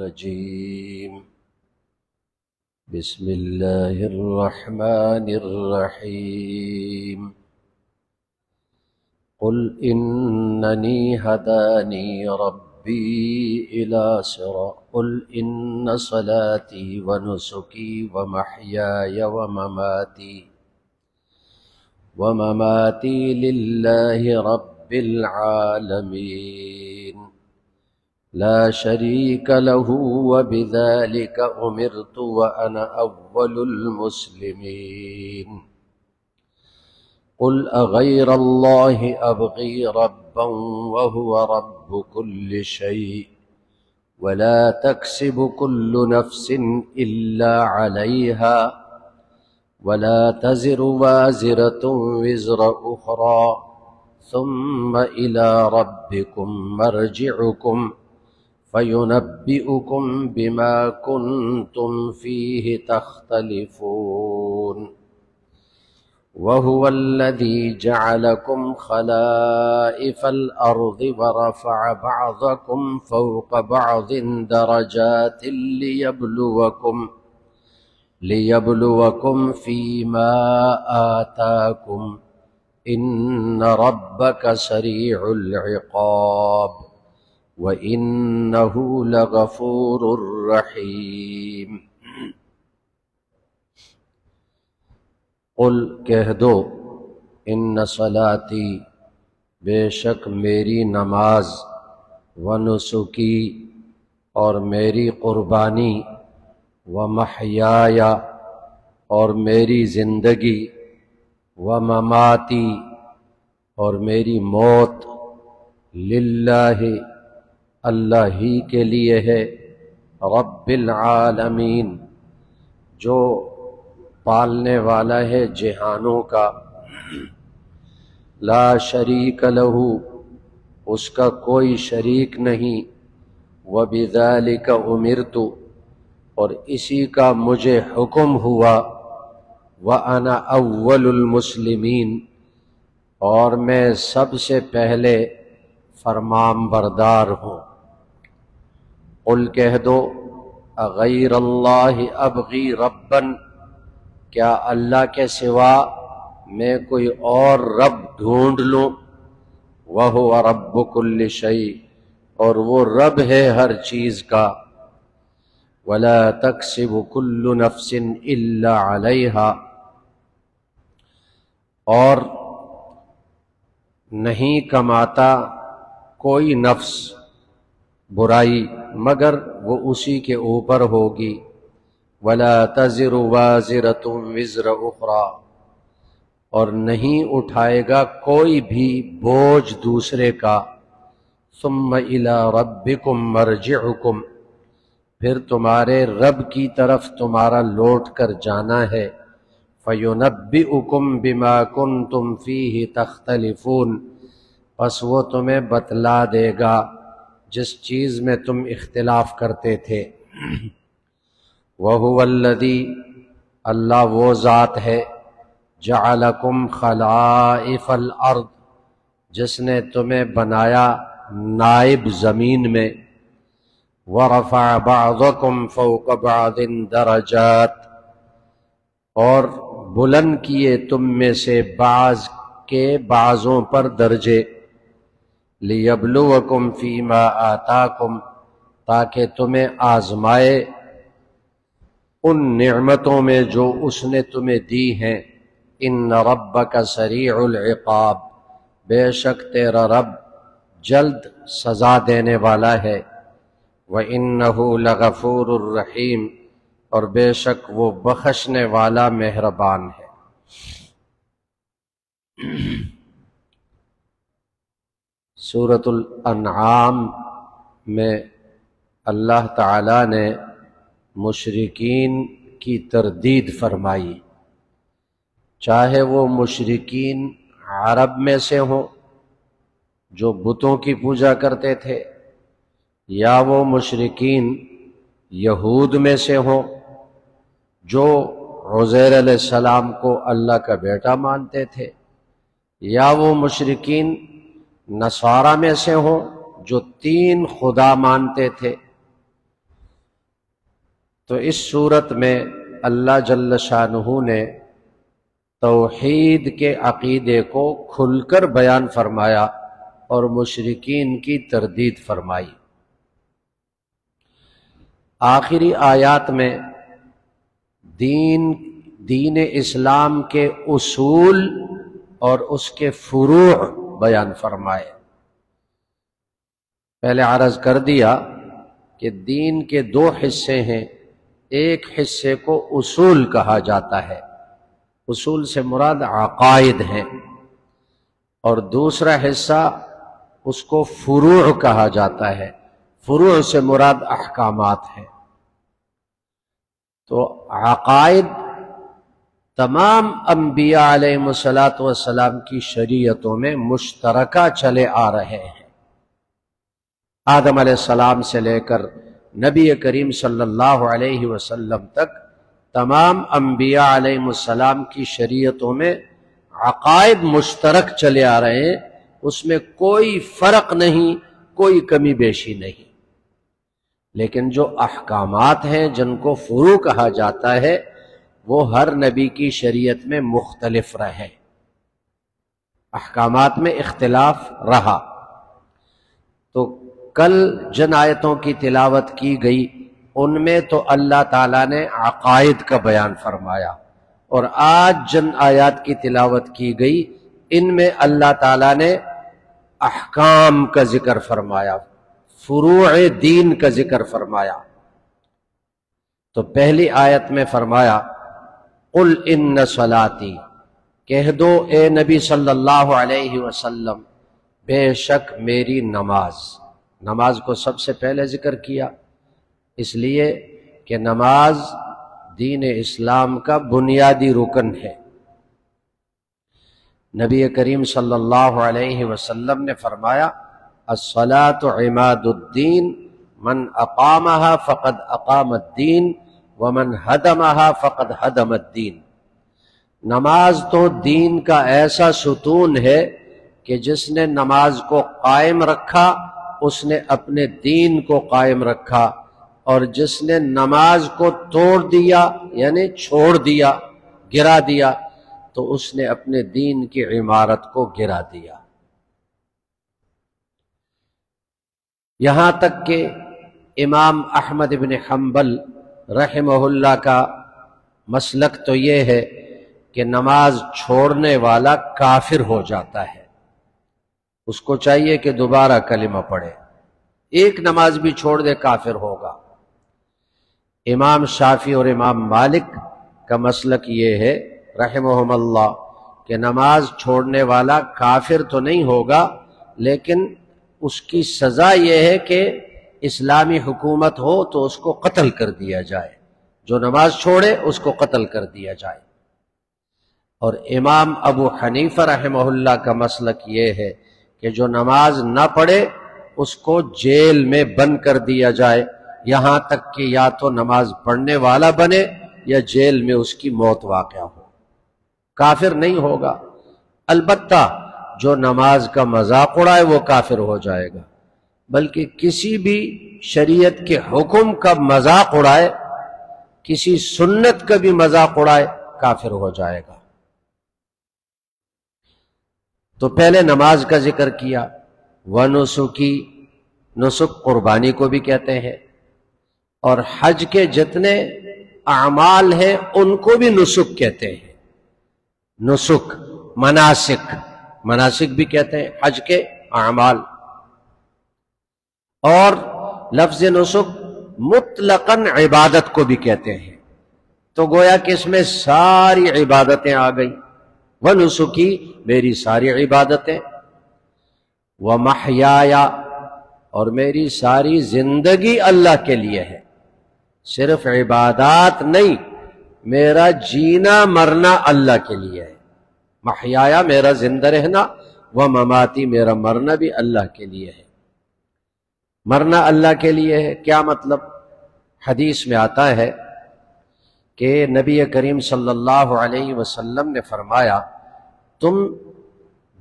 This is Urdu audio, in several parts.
الرجيم بسم الله الرحمن الرحيم قل إنني هداني ربي إلى صراط قل إن صلاتي ونسكي ومحياي ومماتي لله رب العالمين لا شريك له وبذلك أمرت وأنا أول المسلمين قل أغير الله أبغي ربا وهو رب كل شيء ولا تكسب كل نفس إلا عليها ولا تزر وازرة وزر أخرى ثم إلى ربكم مرجعكم فينبئكم بما كنتم فيه تختلفون وهو الذي جعلكم خلائف الأرض ورفع بعضكم فوق بعض درجات ليبلوكم فيما آتاكم إن ربك سريع العقاب وإنه لغفور رحيم قل کہہ دو ان صلاتی بے شک میری نماز ونسکی اور میری قربانی ومحیایا اور میری زندگی ومماتی اور میری موت للہ اللہ ہی کے لیے ہے رب العالمین جو پالنے والا ہے جہانوں کا لا شریک لہ اس کا کوئی شریک نہیں وبذالک امرت اور اسی کا مجھے حکم ہوا وَأَنَا أَوَّلُ الْمُسْلِمِينَ اور میں سب سے پہلے فرمان بردار ہوں قل کہہ دو اغیر اللہ ابغی ربا کیا اللہ کے سوا میں کوئی اور رب ڈھونڈ لوں وَهُوَ رَبُّ كُلِّ شَيْءٍ اور وہ رب ہے ہر چیز کا وَلَا تَكْسِبُ كُلُّ نَفْسٍ إِلَّا عَلَيْهَا اور نہیں کماتا کوئی نفس برائی مگر وہ اسی کے اوپر ہوگی وَلَا تَزِرُ وَازِرَةٌ وِزْرَ أُخْرَى اور نہیں اٹھائے گا کوئی بھی بوجھ دوسرے کا ثُمَّ إِلَىٰ رَبِّكُمْ مَرْجِعُكُمْ پھر تمہارے رب کی طرف تمہارا لوٹ کر جانا ہے فَيُنَبِّئُكُمْ بِمَا كُنْتُمْ فِيهِ تَخْتَلِفُونَ پس وہ تمہیں بتلا دے گا جس چیز میں تم اختلاف کرتے تھے وَهُوَ الَّذِي اللہ وہ ذات ہے جَعَلَكُمْ خَلَائِفَ الْأَرْضِ جس نے تمہیں بنایا نائب زمین میں وَرَفَعَ بَعْضَكُمْ فَوْقَ بَعْضٍ دَرَجَاتٍ اور بلند کیے تم میں سے بعض کے بعضوں پر درجے لِيَبْلُوَكُمْ فِيمَا آتَاكُمْ تاکہ تمہیں آزمائے ان نعمتوں میں جو اس نے تمہیں دی ہیں ان ربک سریع العقاب بے شک تیرا رب جلد سزا دینے والا ہے وَإِنَّهُ لَغَفُورٌ الرحیم اور بے شک وہ بخشنے والا مہربان ہے سورۃ الانعام میں اللہ تعالی نے مشرکین کی تردید فرمائی چاہے وہ مشرکین عرب میں سے ہوں جو بتوں کی پوجا کرتے تھے یا وہ مشرکین یہود میں سے ہوں جو عزیر علیہ السلام کو اللہ کا بیٹا مانتے تھے یا وہ مشرکین نصارہ میں سے ہوں جو 3 خدا مانتے تھے تو اس صورت میں اللہ جل شانہ نے توحید کے عقیدے کو کھل کر بیان فرمایا اور مشرکین کی تردید فرمائی۔ آخری آیات میں دین اسلام کے اصول اور اس کے فروع بیان فرمائے۔ پہلے عرض کر دیا کہ دین کے دو حصے ہیں، ایک حصے کو اصول کہا جاتا ہے، اصول سے مراد عقائد ہیں، اور دوسرا حصہ اس کو فروع کہا جاتا ہے، فروع سے مراد احکامات ہیں۔ تو عقائد تمام انبیاء علیہ السلام کی شریعتوں میں مشترکہ چلے آ رہے ہیں، آدم علیہ السلام سے لے کر نبی کریم صلی اللہ علیہ وسلم تک تمام انبیاء علیہ السلام کی شریعتوں میں عقائد مشترک چلے آ رہے ہیں، اس میں کوئی فرق نہیں، کوئی کمی بیشی نہیں۔ لیکن جو احکامات ہیں جن کو فروع کہا جاتا ہے وہ ہر نبی کی شریعت میں مختلف رہے، احکامات میں اختلاف رہا۔ تو کل جن آیتوں کی تلاوت کی گئی ان میں تو اللہ تعالیٰ نے عقائد کا بیان فرمایا، اور آج جن آیات کی تلاوت کی گئی ان میں اللہ تعالیٰ نے احکام کا ذکر فرمایا، فروع دین کا ذکر فرمایا۔ تو پہلی آیت میں فرمایا قل ان صلاتی، کہہ دو اے نبی صلی اللہ علیہ وسلم، بے شک میری نماز کو سب سے پہلے ذکر کیا، اس لیے کہ نماز دین اسلام کا بنیادی رکن ہے۔ نبی کریم صلی اللہ علیہ وسلم نے فرمایا الصلاۃ عماد الدین، من اقامها فقد اقام الدین ومن ہدمها فقد ہدم الدین۔ نماز تو دین کا ایسا ستون ہے کہ جس نے نماز کو قائم رکھا اس نے اپنے دین کو قائم رکھا، اور جس نے نماز کو توڑ دیا یعنی چھوڑ دیا، گرا دیا، تو اس نے اپنے دین کی عمارت کو گرا دیا۔ یہاں تک کہ امام احمد بن حنبل رحمہ اللہ کا مسلک تو یہ ہے کہ نماز چھوڑنے والا کافر ہو جاتا ہے، اس کو چاہیے کہ دوبارہ کلمہ پڑھے، ایک نماز بھی چھوڑ دے کافر ہوگا۔ امام شافعی اور امام مالک کا مسلک یہ ہے رحمہم اللہ کہ نماز چھوڑنے والا کافر تو نہیں ہوگا، لیکن اس کی سزا یہ ہے کہ اسلامی حکومت ہو تو اس کو قتل کر دیا جائے، جو نماز چھوڑے اس کو قتل کر دیا جائے۔ اور امام ابو حنیفہ رحمہ اللہ کا مسلک یہ ہے کہ جو نماز نہ پڑھے اس کو جیل میں بند کر دیا جائے، یہاں تک کہ یا تو نماز پڑھنے والا بنے یا جیل میں اس کی موت واقع ہو، کافر نہیں ہوگا۔ البتہ جو نماز کا مذاق اڑائے وہ کافر ہو جائے گا، بلکہ کسی بھی شریعت کے حکم کا مذاق اڑائے، کسی سنت کا بھی مذاق اڑائے، کافر ہو جائے گا۔ تو پہلے نماز کا ذکر کیا، وَنُسُكِ، نسک قربانی کو بھی کہتے ہیں، اور حج کے جتنے اعمال ہیں ان کو بھی نسک کہتے ہیں۔ نسک، مناسک بھی کہتے ہیں حج کے اعمال، اور لفظ نسک مطلقاً عبادت کو بھی کہتے ہیں، تو گویا کہ اس میں ساری عبادتیں آ گئی۔ وَنُسُكِ، میری ساری عبادتیں، وَمَحْيَايَ، اور میری ساری زندگی اللہ کے لیے ہے، صرف عبادات نہیں، میرا جینا مرنا اللہ کے لیے ہے۔ محیایا، میرا زندہ رہنا، ومماتی، میرا مرنا بھی اللہ کے لیے ہے۔ مرنا اللہ کے لیے ہے، کیا مطلب؟ حدیث میں آتا ہے کہ نبی کریم صلی اللہ علیہ وسلم نے فرمایا تم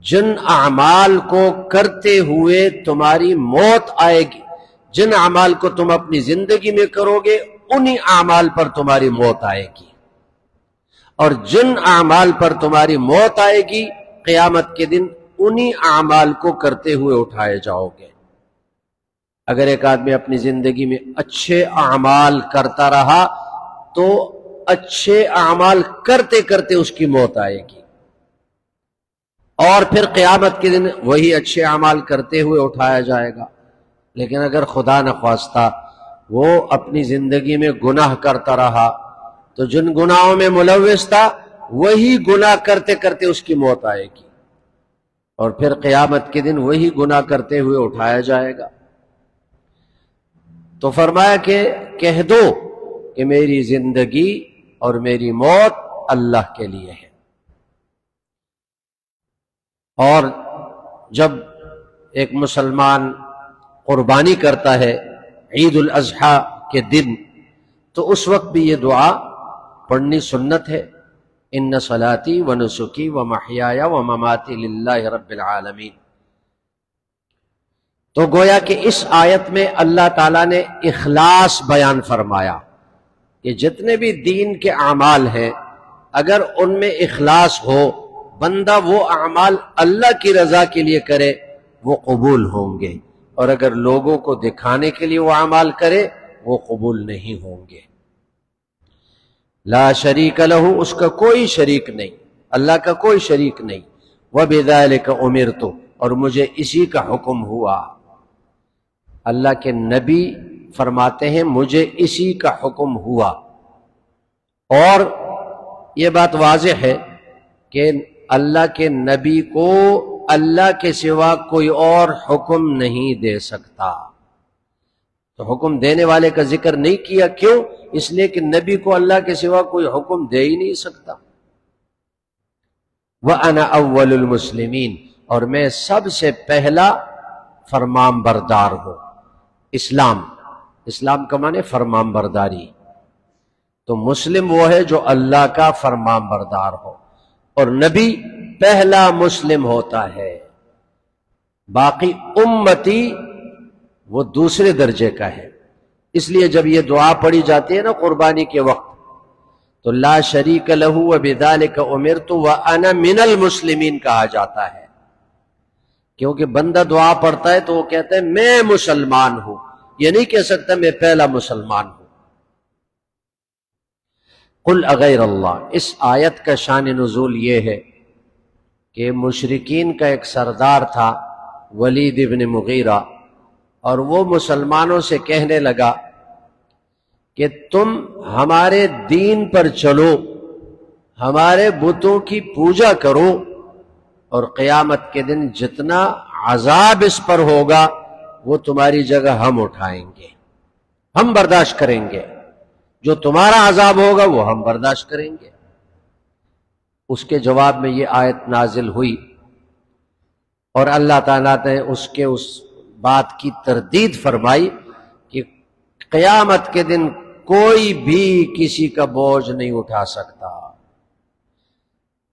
جن اعمال کو کرتے ہوئے تمہاری موت آئے گی، جن اعمال کو تم اپنی زندگی میں کرو گے انہی اعمال پر تمہاری موت آئے گی، اور جن اعمال پر تمہاری موت آئے گی قیامت کے دن انہی اعمال کو کرتے ہوئے اٹھائے جاؤ گے۔ اگر ایک آدمی اپنی زندگی میں اچھے اعمال کرتا رہا تو اچھے اعمال کرتے کرتے اس کی موت آئے گی، اور پھر قیامت کے دن وہی اچھے اعمال کرتے ہوئے اٹھایا جائے گا۔ لیکن اگر خدا نخواستہ وہ اپنی زندگی میں گناہ کرتا رہا تو جن گناہوں میں ملوث تھا وہی گناہ کرتے کرتے اس کی موت آئے گی، اور پھر قیامت کے دن وہی گناہ کرتے ہوئے اٹھایا جائے گا۔ تو فرمایا کہ کہہ دو کہ میری زندگی اور میری موت اللہ کے لیے ہے۔ اور جب ایک مسلمان قربانی کرتا ہے عید الاضحیٰ کے دن تو اس وقت بھی یہ دعا پڑھنی سنت ہے، ان صلاتی و نسکی و محیای و مماتی للہ رب العالمین۔ تو گویا کہ اس آیت میں اللہ تعالیٰ نے اخلاص بیان فرمایا کہ جتنے بھی دین کے اعمال ہیں اگر ان میں اخلاص ہو، بندہ وہ اعمال اللہ کی رضا کے لیے کرے وہ قبول ہوں گے، اور اگر لوگوں کو دکھانے کے لیے وہ اعمال کرے وہ قبول نہیں ہوں گے۔ لا شریک لہ، اس کا کوئی شریک نہیں، اللہ کا کوئی شریک نہیں۔ وبذالک امرت، اور مجھے اسی کا حکم ہوا۔ اللہ کے نبی فرماتے ہیں مجھے اسی کا حکم ہوا، اور یہ بات واضح ہے کہ اللہ کے نبی کو اللہ کے سوا کوئی اور حکم نہیں دے سکتا۔ تو حکم دینے والے کا ذکر نہیں کیا، کیوں؟ اس لیے کہ نبی کو اللہ کے سوا کوئی حکم دے ہی نہیں سکتا۔ وَأَنَا أَوَّلُ الْمُسْلِمِينَ، اور میں سب سے پہلا فرمان بردار ہوں۔ اسلام کا معنی فرمان برداری، تو مسلم وہ ہے جو اللہ کا فرمان بردار ہو، اور نبی پہلا مسلم ہوتا ہے، باقی امتی وہ دوسرے درجے کا ہے۔ اس لیے جب یہ دعا پڑھی جاتی ہے نا قربانی کے وقت تو لا شریک لہ وبذالک امرت وانا من المسلمین کہا جاتا ہے، کیونکہ بندہ دعا پڑھتا ہے تو وہ کہتا ہے میں مسلمان ہوں، یہ نہیں کہہ سکتا میں پہلا مسلمان ہوں۔ قل اغیر اللہ، اس آیت کا شان نزول یہ ہے کہ مشرکین کا ایک سردار تھا ولید ابن مغیرہ، اور وہ مسلمانوں سے کہنے لگا کہ تم ہمارے دین پر چلو، ہمارے بتوں کی پوجا کرو، اور قیامت کے دن جتنا عذاب اس پر ہوگا وہ تمہاری جگہ ہم اٹھائیں گے، ہم برداشت کریں گے، جو تمہارا عذاب ہوگا وہ ہم برداشت کریں گے۔ اس کے جواب میں یہ آیت نازل ہوئی، اور اللہ تعالیٰ نے اس بات کی تردید فرمائی کہ قیامت کے دن کوئی بھی کسی کا بوجھ نہیں اٹھا سکتا،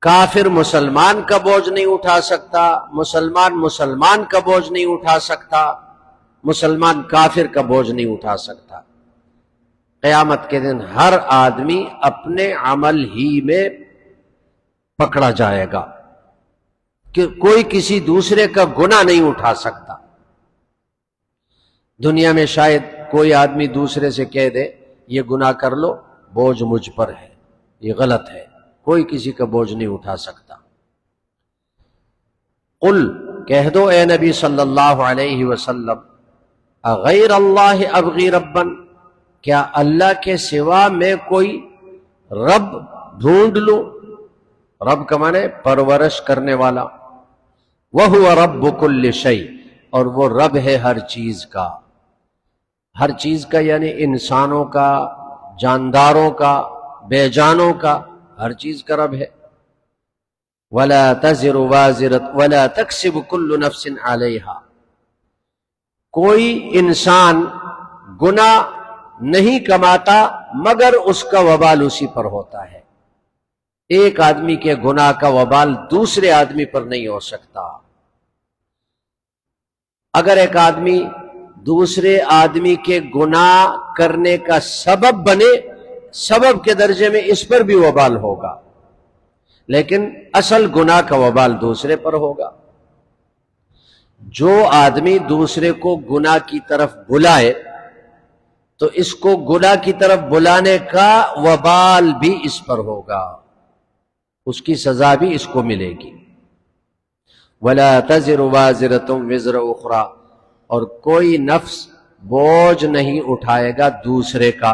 کافر مسلمان کا بوجھ نہیں اٹھا سکتا، مسلمان کا بوجھ نہیں اٹھا سکتا، مسلمان کافر کا بوجھ نہیں اٹھا سکتا۔ قیامت کے دن ہر آدمی اپنے عمل ہی میں پکڑا جائے گا، کہ کوئی کسی دوسرے کا گناہ نہیں اٹھا سکتا۔ دنیا میں شاید کوئی آدمی دوسرے سے کہہ دے یہ گناہ کر لو، بوجھ مجھ پر ہے، یہ غلط ہے، کوئی کسی کا بوجھ نہیں اٹھا سکتا۔ قل، کہہ دو اے نبی صلی اللہ علیہ وسلم، اغیر اللہ ابغی ربن، کیا اللہ کے سوا میں کوئی رب ڈھونڈ لوں؟ رب کا معنی پرورش کرنے والا، وَهُوَ رَبُّ كُلِّ شَيْءٍ، اور وہ رب ہے ہر چیز کا، ہر چیز کا یعنی انسانوں کا، جانداروں کا، بے جانوں کا، ہر چیز کا رب ہے۔ وَلَا تَزِرُ وَازِرَةٌ وَلَا تَكْسِبُ كُلُّ نَفْسٍ عَلَيْهَا، کوئی انسان گناہ نہیں کماتا مگر اس کا وبال اسی پر ہوتا ہے، ایک آدمی کے گناہ کا وبال دوسرے آدمی پر نہیں ہو سکتا۔ اگر ایک آدمی دوسرے آدمی کے گناہ کرنے کا سبب بنے، سبب کے درجے میں اس پر بھی وبال ہوگا، لیکن اصل گناہ کا وبال دوسرے پر ہوگا۔ جو آدمی دوسرے کو گناہ کی طرف بلائے تو اس کو گناہ کی طرف بلانے کا وبال بھی اس پر ہوگا، اس کی سزا بھی اس کو ملے گی۔ وَلَا تَزِرُ وَازِرَةٌ وِزْرَ أُخْرَى، اور کوئی نفس بوجھ نہیں اٹھائے گا دوسرے کا۔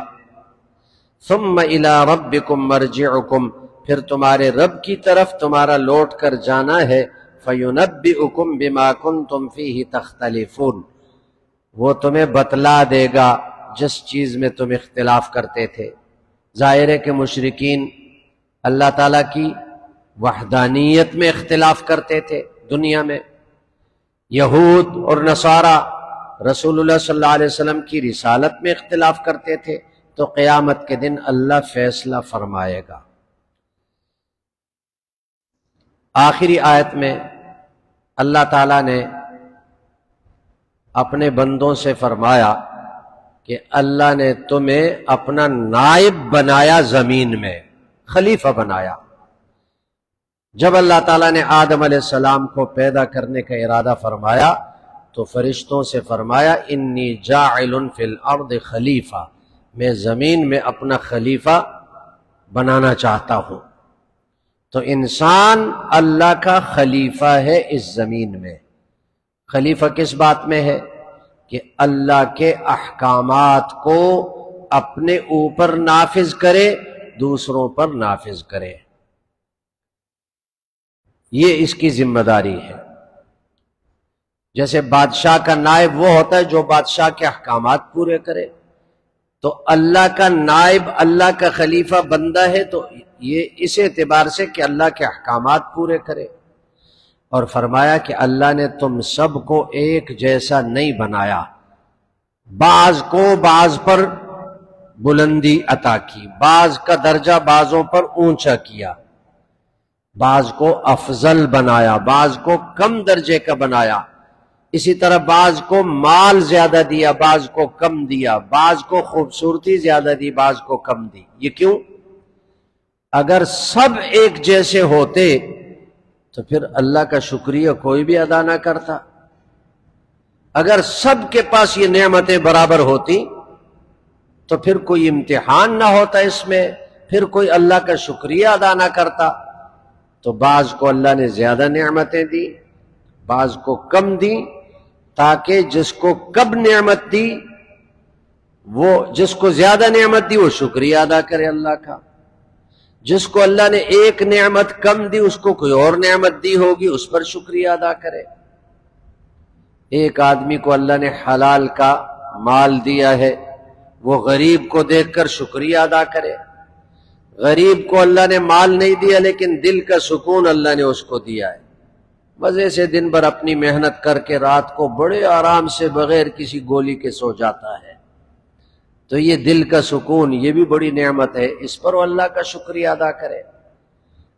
ثُمَّ إِلَىٰ رَبِّكُمْ مَرْجِعُكُمْ، پھر تمہارے رب کی طرف تمہارا لوٹ کر جانا ہے۔ فَيُنَبِّئُكُمْ بِمَا كُنْتُمْ فِيهِ تَخْتَلِفُونَ، وہ تمہیں بتلا دے گا جس چیز میں تم اختلاف کرتے تھے۔ ظاہر ہے کہ مشرکین اللہ تعالیٰ کی وحدانیت میں اختلاف کرتے تھے دنیا میں، یہود اور نصارہ رسول اللہ صلی اللہ علیہ وسلم کی رسالت میں اختلاف کرتے تھے، تو قیامت کے دن اللہ فیصلہ فرمائے گا۔ آخری آیت میں اللہ تعالیٰ نے اپنے بندوں سے فرمایا کہ اللہ نے تمہیں اپنا نائب بنایا، زمین میں خلیفہ بنایا۔ جب اللہ تعالیٰ نے آدم علیہ السلام کو پیدا کرنے کا ارادہ فرمایا تو فرشتوں سے فرمایا انی جاعل فی الارض خلیفہ، میں زمین میں اپنا خلیفہ بنانا چاہتا ہوں۔ تو انسان اللہ کا خلیفہ ہے اس زمین میں۔ خلیفہ کس بات میں ہے؟ کہ اللہ کے احکامات کو اپنے اوپر نافذ کرے، دوسروں پر نافذ کرے، یہ اس کی ذمہ داری ہے۔ جیسے بادشاہ کا نائب وہ ہوتا ہے جو بادشاہ کے احکامات پورے کرے، تو اللہ کا نائب اللہ کا خلیفہ بندہ ہے تو یہ اس اعتبار سے کہ اللہ کے احکامات پورے کرے۔ اور فرمایا کہ اللہ نے تم سب کو ایک جیسا نہیں بنایا، بعض کو بعض پر بلندی عطا کی، بعض کا درجہ بعضوں پر اونچا کیا، بعض کو افضل بنایا، بعض کو کم درجے کا بنایا، اسی طرح بعض کو مال زیادہ دیا، بعض کو کم دیا، بعض کو خوبصورتی زیادہ دی، بعض کو کم دی۔ یہ کیوں؟ اگر سب ایک جیسے ہوتے تو پھر اللہ کا شکریہ کوئی بھی ادا نہ کرتا۔ اگر سب کے پاس یہ نعمتیں برابر ہوتی تو پھر کوئی امتحان نہ ہوتا اس میں، پھر کوئی اللہ کا شکریہ ادا نہ کرتا۔ تو بعض کو اللہ نے زیادہ نعمتیں دی، بعض کو کم دی، تاکہ جس کو کم نعمت دی، وہ جس کو زیادہ نعمت دی وہ شکریہ ادا کرے اللہ کا، جس کو اللہ نے ایک نعمت کم دی اس کو کوئی اور نعمت دی ہوگی اس پر شکریہ ادا کرے۔ ایک آدمی کو اللہ نے حلال کا مال دیا ہے، وہ غریب کو دیکھ کر شکریہ ادا کرے۔ غریب کو اللہ نے مال نہیں دیا لیکن دل کا سکون اللہ نے اس کو دیا ہے، مزے سے دن بھر اپنی محنت کر کے رات کو بڑے آرام سے بغیر کسی گولی کے سو جاتا ہے، تو یہ دل کا سکون یہ بھی بڑی نعمت ہے، اس پر وہ اللہ کا شکریہ ادا کرے۔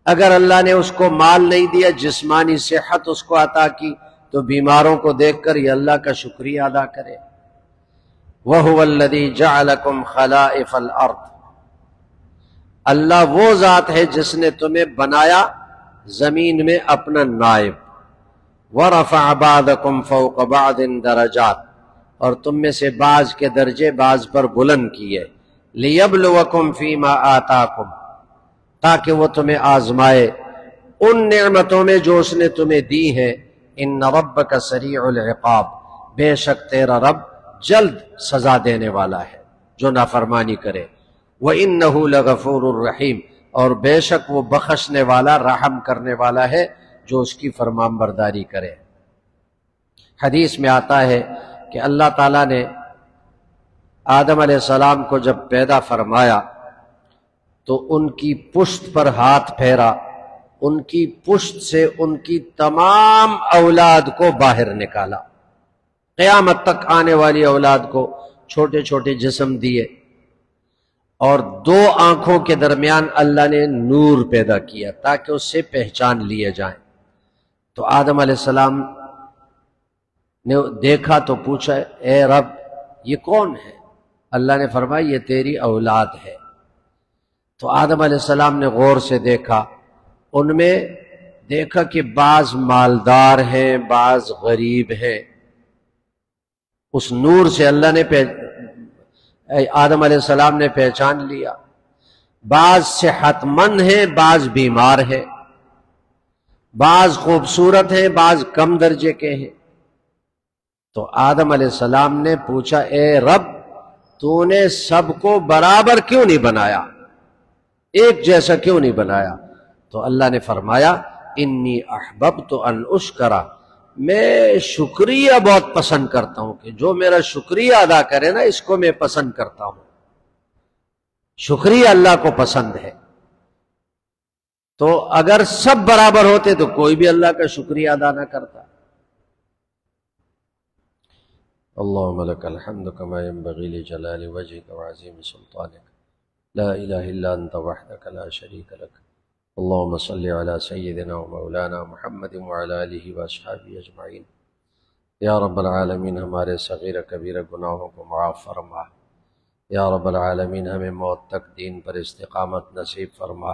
اگر اللہ نے اس کو مال نہیں دیا، جسمانی صحت اس کو عطا کی، تو بیماروں کو دیکھ کر یہ اللہ کا شکریہ ادا کرے۔ وَهُوَ الَّذِي جَعَلَكُمْ خَلَائِفَ الْأَرْضِ، اللہ وہ ذات ہے جس نے تمہیں بنایا زمین میں اپنا نائب۔ وَرَفَعَ بَعْضَكُمْ فَوْقَ بَعْضٍ دَرَجَاتٍ، اور تم میں سے بعض کے درجے بعض پر بلند کیے۔ لِيَبْلُوَكُمْ فِي مَا آتَاكُمْ، تاکہ وہ تمہیں آزمائے ان نعمتوں میں جو اس نے تمہیں دی ہیں۔ إِنَّ رَبَّكَ سَرِيعُ الْعِقَابِ، بے شک تیرا رب جلد سزا دینے والا ہے جو نافرمانی کرے۔ وَإِنَّهُ لَغَفُورٌ رَحِيمٌ، اور بے شک وہ بخشنے والا رحم کرنے والا ہے جو اس کی فرمان برداری کرے۔ حدیث میں آتا ہے کہ اللہ تعالیٰ نے آدم علیہ السلام کو جب پیدا فرمایا تو ان کی پشت پر ہاتھ پھیرا، ان کی پشت سے ان کی تمام اولاد کو باہر نکالا، قیامت تک آنے والی اولاد کو چھوٹے چھوٹے جسم دیے، اور دو آنکھوں کے درمیان اللہ نے نور پیدا کیا تاکہ اس سے پہچان لیے جائیں۔ تو آدم علیہ السلام نے دیکھا تو پوچھا اے رب یہ کون ہے؟ اللہ نے فرمایا یہ تیری اولاد ہے۔ تو آدم علیہ السلام نے غور سے دیکھا، ان میں دیکھا کہ بعض مالدار ہیں، بعض غریب ہیں۔ اس نور سے اللہ نے آدم علیہ السلام نے پہچان لیا، بعض صحت مند ہیں، بعض بیمار ہیں، بعض خوبصورت ہیں، بعض کم درجے کے ہیں۔ تو آدم علیہ السلام نے پوچھا اے رب تو نے سب کو برابر کیوں نہیں بنایا، ایک جیسا کیوں نہیں بنایا؟ تو اللہ نے فرمایا انی احببت ان اشکرا، میں شکریہ بہت پسند کرتا ہوں، کہ جو میرا شکریہ ادا کرے نا اس کو میں پسند کرتا ہوں۔ شکریہ اللہ کو پسند ہے۔ تو اگر سب برابر ہوتے تو کوئی بھی اللہ کا شکریہ ادا نہ کرتا۔ اللهم لك الحمد كما ينبغي لجلال وجهك وعظيم سلطانك، لا إله إلا أنت وحدك لا شريك لك، اللهم صل على سيدنا ومولانا محمد وعلى آله وأصحابه أجمعين۔ یا رب العالمین ہمارے صغیر کبیر گناہوں کو معاف فرما، یا رب العالمین ہمیں موت تک دین پر استقامت نصیب فرما،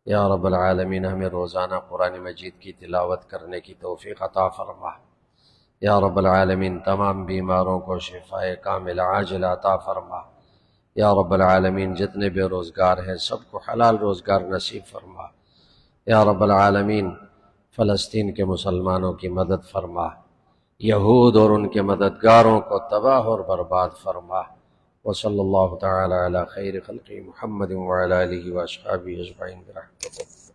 یا رب العالمین ہمیں روزانہ قرآن مجید کی تلاوت کرنے کی توفیق عطا فرما، یا رب العالمین تمام بیماروں کو شفاء کامل عاجل عطا فرما، یا رب العالمین جتنے بے روزگار ہیں سب کو حلال روزگار نصیب فرما، یا رب العالمین فلسطین کے مسلمانوں کی مدد فرما، یہود اور ان کے مددگاروں کو تباہ اور برباد فرما۔ وصلی اللہ تعالی علی خیر خلق محمد وعلی آلہ واصحابہ اجمعین برحمتک۔